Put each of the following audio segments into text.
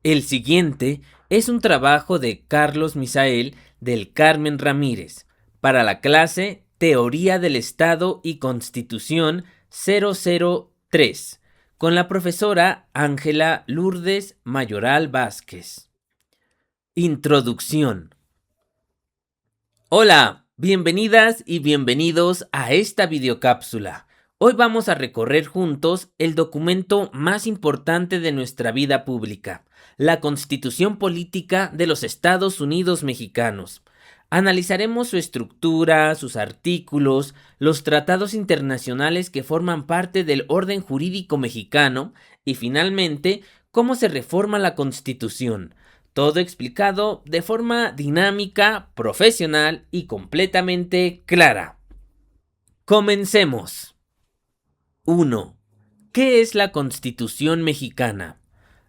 El siguiente es un trabajo de Carlos Misael del Carmen Ramírez para la clase Teoría del Estado y Constitución 003 con la profesora Ángela Lourdes Mayoral Vázquez. Introducción. Hola, bienvenidas y bienvenidos a esta videocápsula. Hoy vamos a recorrer juntos el documento más importante de nuestra vida pública, la Constitución Política de los Estados Unidos Mexicanos. Analizaremos su estructura, sus artículos, los tratados internacionales que forman parte del orden jurídico mexicano y finalmente cómo se reforma la Constitución. Todo explicado de forma dinámica, profesional y completamente clara. Comencemos. 1. ¿Qué es la Constitución mexicana?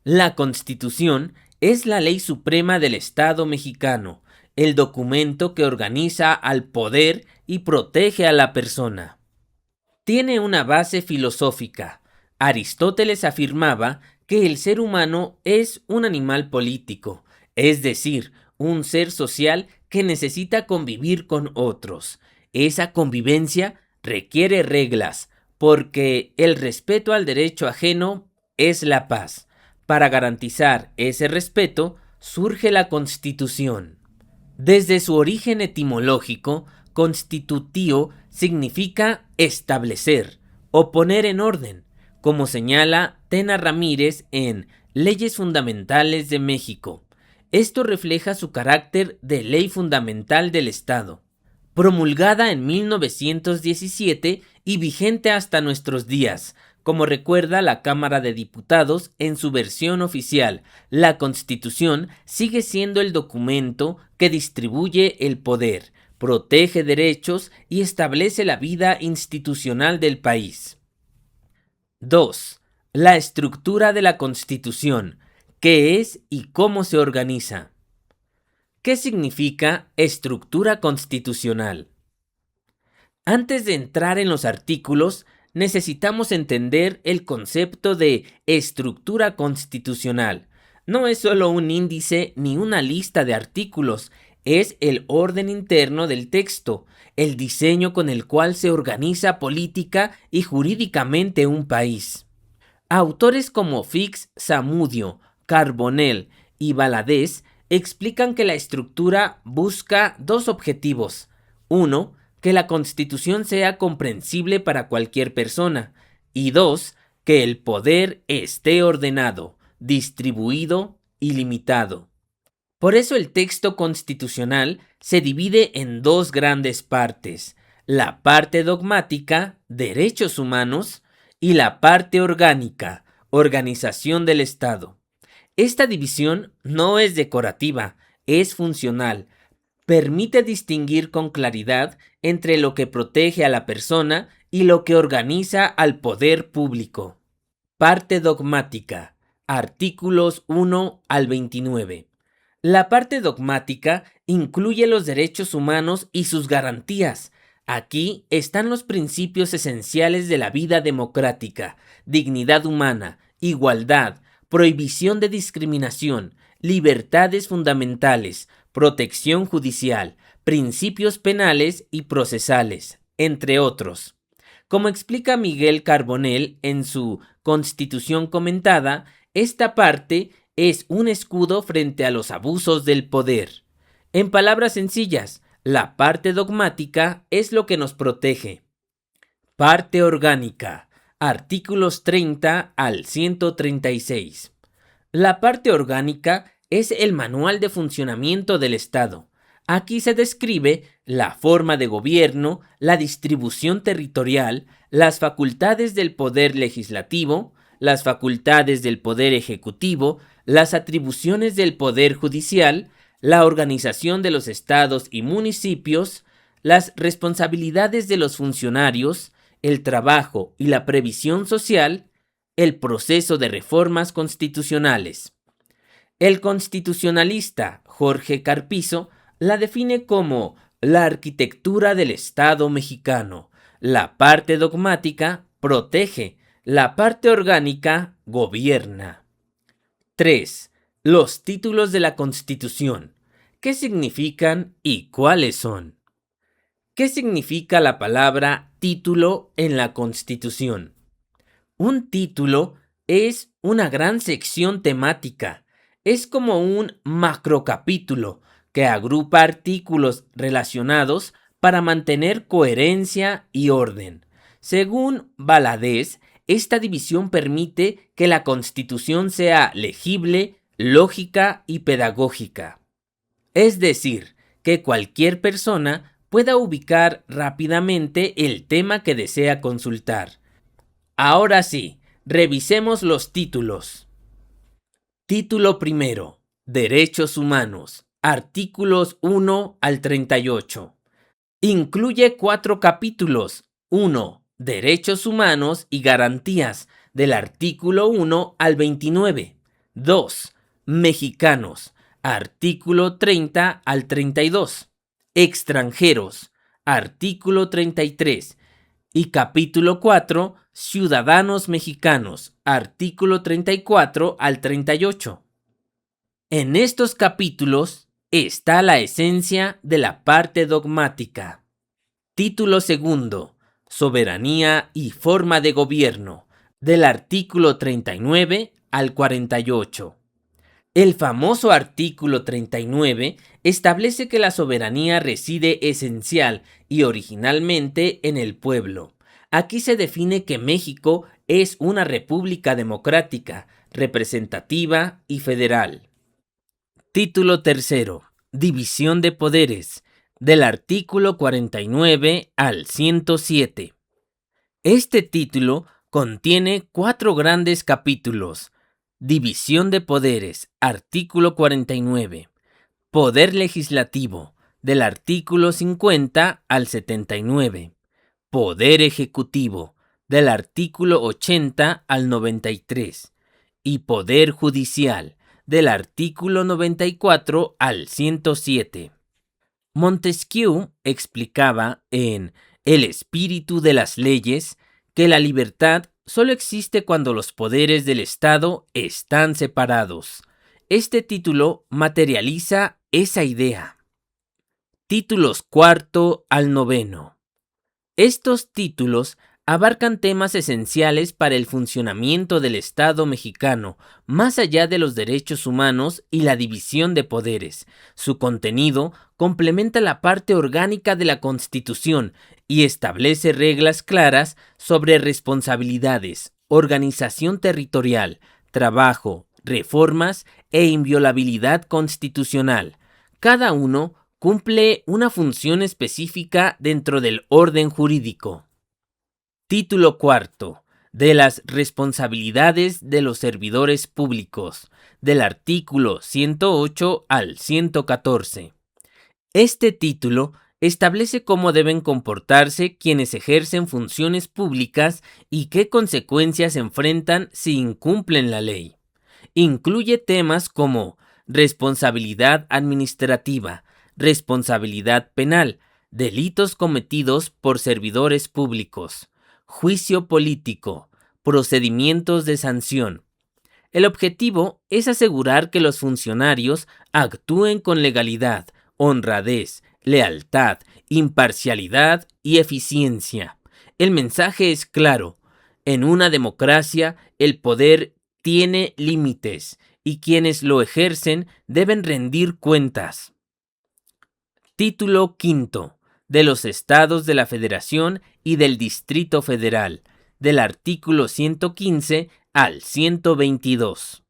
La Constitución es la ley suprema del Estado mexicano, el documento que organiza al poder y protege a la persona. Tiene una base filosófica. Aristóteles afirmaba que el ser humano es un animal político, es decir, un ser social que necesita convivir con otros. Esa convivencia requiere reglas, porque el respeto al derecho ajeno es la paz. Para garantizar ese respeto, surge la Constitución. Desde su origen etimológico, constitutio significa establecer o poner en orden, como señala Tena Ramírez en Leyes Fundamentales de México. Esto refleja su carácter de ley fundamental del Estado, promulgada en 1917 y vigente hasta nuestros días. Como recuerda la Cámara de Diputados en su versión oficial, la Constitución sigue siendo el documento que distribuye el poder, protege derechos y establece la vida institucional del país. 2. La estructura de la Constitución. ¿Qué es y cómo se organiza? ¿Qué significa estructura constitucional? Antes de entrar en los artículos, necesitamos entender el concepto de estructura constitucional. No es solo un índice ni una lista de artículos, es el orden interno del texto, el diseño con el cual se organiza política y jurídicamente un país. Autores como Fix, Zamudio, Carbonell y Valadez explican que la estructura busca dos objetivos. 1. Que la Constitución sea comprensible para cualquier persona. Y 2. Que el poder esté ordenado, distribuido y limitado. Por eso el texto constitucional se divide en dos grandes partes: la parte dogmática, derechos humanos, y la parte orgánica, organización del Estado. Esta división no es decorativa, es funcional. Permite distinguir con claridad entre lo que protege a la persona y lo que organiza al poder público. Parte dogmática. Artículos 1 al 29. La parte dogmática incluye los derechos humanos y sus garantías. Aquí están los principios esenciales de la vida democrática: dignidad humana, igualdad, prohibición de discriminación, libertades fundamentales, protección judicial, principios penales y procesales, entre otros. Como explica Miguel Carbonell en su Constitución comentada, esta parte es un escudo frente a los abusos del poder. En palabras sencillas, la parte dogmática es lo que nos protege. Parte orgánica. Artículos 30 al 136. La parte orgánica es el manual de funcionamiento del Estado. Aquí se describe la forma de gobierno, la distribución territorial, las facultades del poder legislativo, las facultades del poder ejecutivo, las atribuciones del poder judicial, la organización de los estados y municipios, las responsabilidades de los funcionarios, el trabajo y la previsión social, el proceso de reformas constitucionales. El constitucionalista Jorge Carpizo la define como la arquitectura del Estado mexicano. La parte dogmática protege, la parte orgánica gobierna. 3. Los títulos de la Constitución. ¿Qué significan y cuáles son? ¿Qué significa la palabra título en la Constitución? Un título es una gran sección temática. Es como un macrocapítulo que agrupa artículos relacionados para mantener coherencia y orden. Según Valadez, esta división permite que la Constitución sea legible, lógica y pedagógica. Es decir, que cualquier persona pueda ubicar rápidamente el tema que desea consultar. Ahora sí, revisemos los títulos. Título primero. Derechos humanos. Artículos 1 al 38. Incluye 4 capítulos. 1. Derechos humanos y garantías, del artículo 1 al 29. 2. Mexicanos. Artículo 30 al 32. Extranjeros. Artículo 33. Y capítulo 4. Ciudadanos mexicanos. Artículo 34 al 38. En estos capítulos está la esencia de la parte dogmática. Título segundo. Soberanía y forma de gobierno, del artículo 39 al 48. El famoso artículo 39 establece que la soberanía reside esencial y originalmente en el pueblo. Aquí se define que México es una república democrática, representativa y federal. Título tercero. División de poderes, del artículo 49 al 107. Este título contiene 4 grandes capítulos. División de poderes, artículo 49. Poder legislativo, del artículo 50 al 79. Poder ejecutivo, del artículo 80 al 93. Y poder judicial, del artículo 94 al 107. Montesquieu explicaba en El espíritu de las leyes que la libertad solo existe cuando los poderes del Estado están separados. Este título materializa esa idea. Títulos cuarto al noveno. Estos títulos abarcan temas esenciales para el funcionamiento del Estado mexicano, más allá de los derechos humanos y la división de poderes. Su contenido complementa la parte orgánica de la Constitución y establece reglas claras sobre responsabilidades, organización territorial, trabajo, reformas e inviolabilidad constitucional. Cada uno cumple una función específica dentro del orden jurídico. Título cuarto. De las responsabilidades de los servidores públicos, del artículo 108 al 114. Este título establece cómo deben comportarse quienes ejercen funciones públicas y qué consecuencias enfrentan si incumplen la ley. Incluye temas como responsabilidad administrativa, responsabilidad penal, delitos cometidos por servidores públicos, juicio político, procedimientos de sanción. El objetivo es asegurar que los funcionarios actúen con legalidad, honradez, lealtad, imparcialidad y eficiencia. El mensaje es claro. En una democracia, el poder tiene límites y quienes lo ejercen deben rendir cuentas. Título quinto. De los estados de la Federación y del Distrito Federal, del artículo 115 al 122.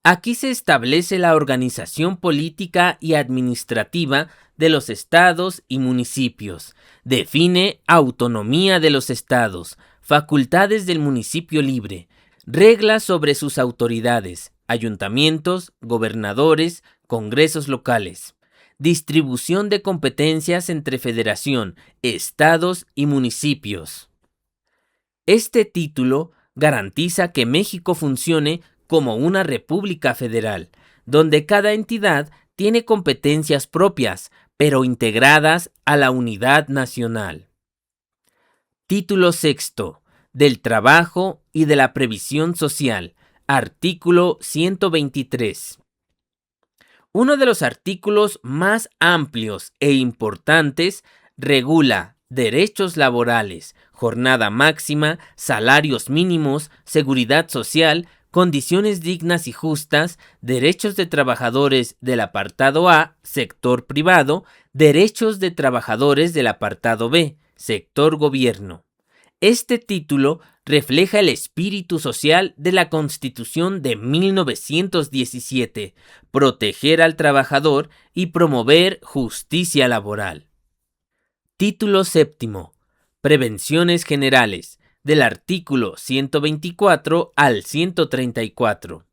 Aquí se establece la organización política y administrativa de los estados y municipios. Define autonomía de los estados, facultades del municipio libre, reglas sobre sus autoridades, ayuntamientos, gobernadores, congresos locales. Distribución de competencias entre federación, estados y municipios. Este título garantiza que México funcione como una república federal, donde cada entidad tiene competencias propias, pero integradas a la unidad nacional. Título sexto. Del trabajo y de la previsión social, Artículo 123. Uno de los artículos más amplios e importantes regula derechos laborales, jornada máxima, salarios mínimos, seguridad social, condiciones dignas y justas, derechos de trabajadores del apartado A, sector privado, derechos de trabajadores del apartado B, sector gobierno. Este título refleja el espíritu social de la Constitución de 1917, proteger al trabajador y promover justicia laboral. Título séptimo. Prevenciones generales, del artículo 124 al 134.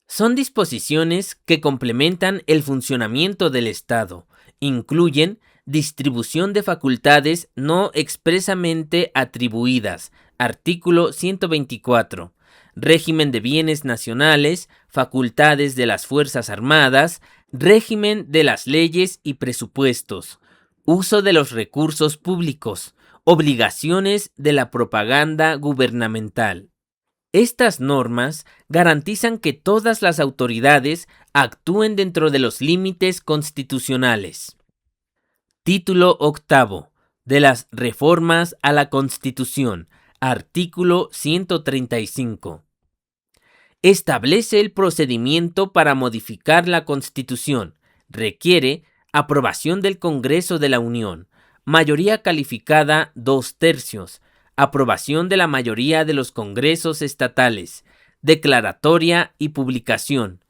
Son disposiciones que complementan el funcionamiento del Estado. Incluyen distribución de facultades no expresamente atribuidas, artículo 124, régimen de bienes nacionales, facultades de las Fuerzas Armadas, régimen de las leyes y presupuestos, uso de los recursos públicos, obligaciones de la propaganda gubernamental. Estas normas garantizan que todas las autoridades actúen dentro de los límites constitucionales. Título octavo. De las reformas a la Constitución. Artículo 135. Establece el procedimiento para modificar la Constitución. Requiere aprobación del Congreso de la Unión, mayoría calificada 2/3, aprobación de la mayoría de los congresos estatales, declaratoria y publicación.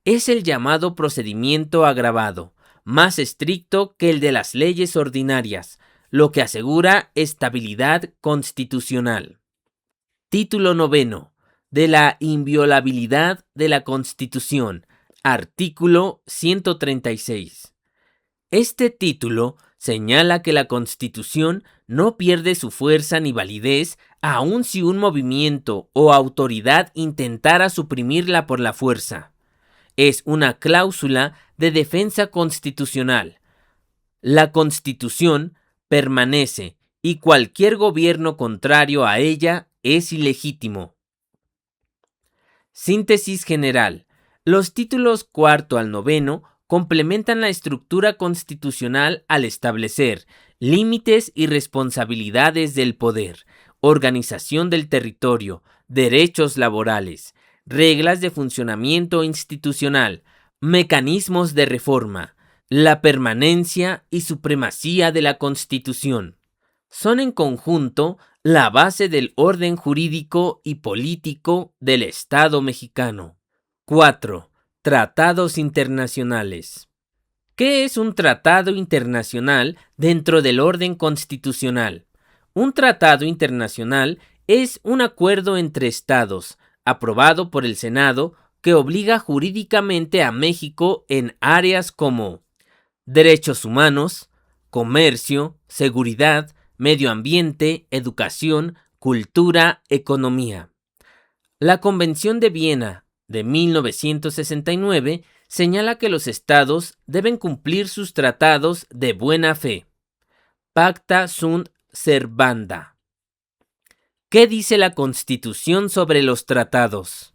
Es el llamado procedimiento agravado, más estricto que el de las leyes ordinarias, lo que asegura estabilidad constitucional. Título noveno. De la inviolabilidad de la Constitución. Artículo 136. Este título señala que la Constitución no pierde su fuerza ni validez aun si un movimiento o autoridad intentara suprimirla por la fuerza. Es una cláusula de defensa constitucional. La Constitución permanece y cualquier gobierno contrario a ella es ilegítimo. Síntesis general. Los títulos cuarto al noveno complementan la estructura constitucional al establecer límites y responsabilidades del poder, organización del territorio, derechos laborales, reglas de funcionamiento institucional, mecanismos de reforma, la permanencia y supremacía de la Constitución. Son en conjunto la base del orden jurídico y político del Estado mexicano. 4. Tratados internacionales. ¿Qué es un tratado internacional dentro del orden constitucional? Un tratado internacional es un acuerdo entre estados, aprobado por el Senado, que obliga jurídicamente a México en áreas como derechos humanos, comercio, seguridad, medio ambiente, educación, cultura, economía. La Convención de Viena de 1969 señala que los estados deben cumplir sus tratados de buena fe. Pacta sunt servanda. ¿Qué dice la Constitución sobre los tratados?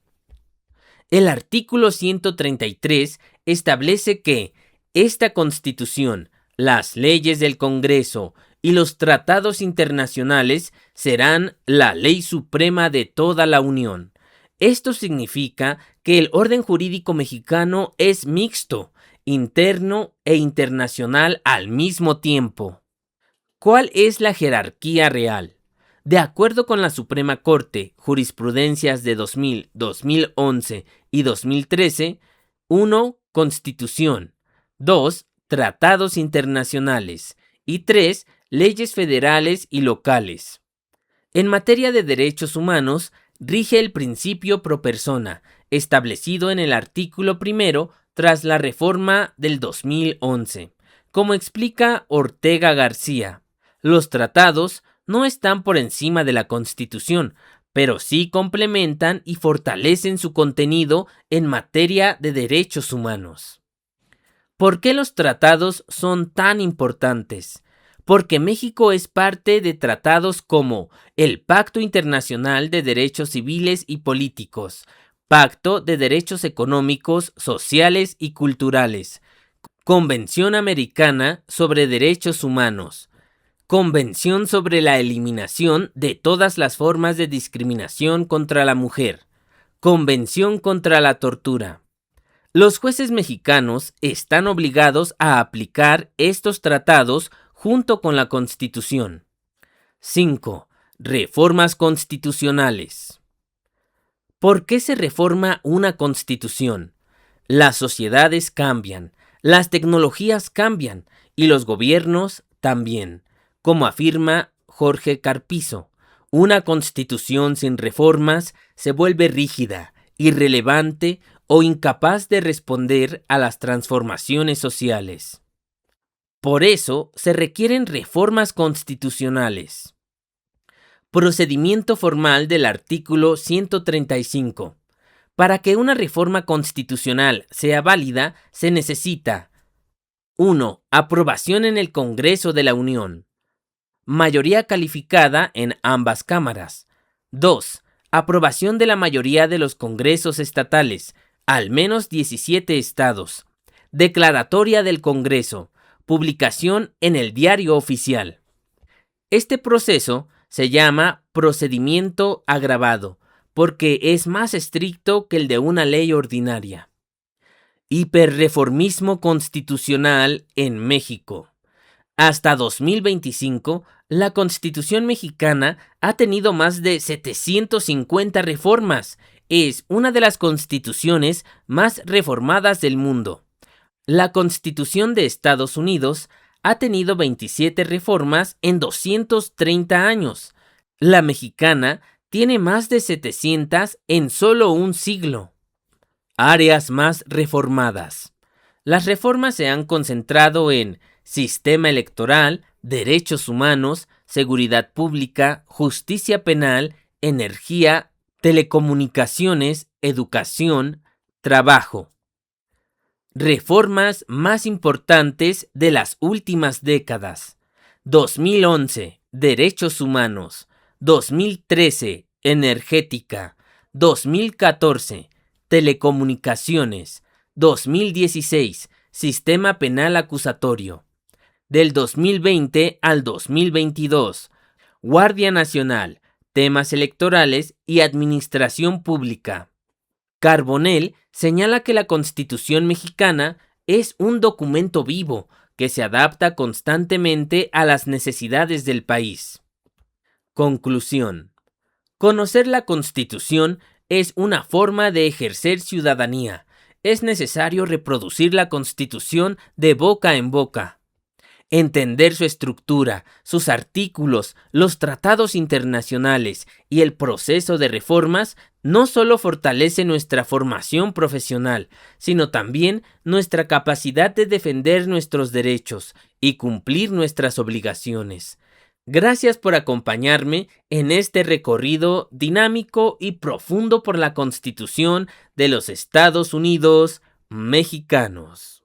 El artículo 133 establece que esta Constitución, las leyes del Congreso y los tratados internacionales serán la ley suprema de toda la Unión. Esto significa que el orden jurídico mexicano es mixto, interno e internacional al mismo tiempo. ¿Cuál es la jerarquía real? De acuerdo con la Suprema Corte, jurisprudencias de 2000, 2011 y 2013, 1. Constitución, 2. Tratados internacionales y 3. Leyes federales y locales. En materia de derechos humanos, rige el principio pro persona, establecido en el artículo 1 tras la reforma del 2011. Como explica Ortega García, los tratados no están por encima de la Constitución, pero sí complementan y fortalecen su contenido en materia de derechos humanos. ¿Por qué los tratados son tan importantes? Porque México es parte de tratados como el Pacto Internacional de Derechos Civiles y Políticos, Pacto de Derechos Económicos, Sociales y Culturales. Convención Americana sobre Derechos Humanos. Convención sobre la eliminación de todas las formas de discriminación contra la mujer. Convención contra la tortura. Los jueces mexicanos están obligados a aplicar estos tratados junto con la Constitución. 5. Reformas constitucionales. ¿Por qué se reforma una constitución? Las sociedades cambian, las tecnologías cambian y los gobiernos también. Como afirma Jorge Carpizo, una constitución sin reformas se vuelve rígida, irrelevante o incapaz de responder a las transformaciones sociales. Por eso se requieren reformas constitucionales. Procedimiento formal del artículo 135. Para que una reforma constitucional sea válida, se necesita 1. Aprobación en el Congreso de la Unión. Mayoría calificada en ambas cámaras. 2. Aprobación de la mayoría de los congresos estatales, al menos 17 estados. Declaratoria del Congreso. Publicación en el Diario Oficial. Este proceso se llama procedimiento agravado, porque es más estricto que el de una ley ordinaria. Hiperreformismo constitucional en México. Hasta 2025, la Constitución mexicana ha tenido más de 750 reformas. Es una de las constituciones más reformadas del mundo. La Constitución de Estados Unidos ha tenido 27 reformas en 230 años. La mexicana tiene más de 700 en solo un siglo. Áreas más reformadas. Las reformas se han concentrado en sistema electoral, derechos humanos, seguridad pública, justicia penal, energía, telecomunicaciones, educación, trabajo. Reformas más importantes de las últimas décadas. 2011, derechos humanos. 2013, energética. 2014, telecomunicaciones. 2016, sistema penal acusatorio. Del 2020 al 2022, Guardia Nacional, temas electorales y administración pública. Carbonell señala que la Constitución mexicana es un documento vivo que se adapta constantemente a las necesidades del país. Conclusión. Conocer la Constitución es una forma de ejercer ciudadanía. Es necesario reproducir la Constitución de boca en boca. Entender su estructura, sus artículos, los tratados internacionales y el proceso de reformas no solo fortalece nuestra formación profesional, sino también nuestra capacidad de defender nuestros derechos y cumplir nuestras obligaciones. Gracias por acompañarme en este recorrido dinámico y profundo por la Constitución de los Estados Unidos mexicanos.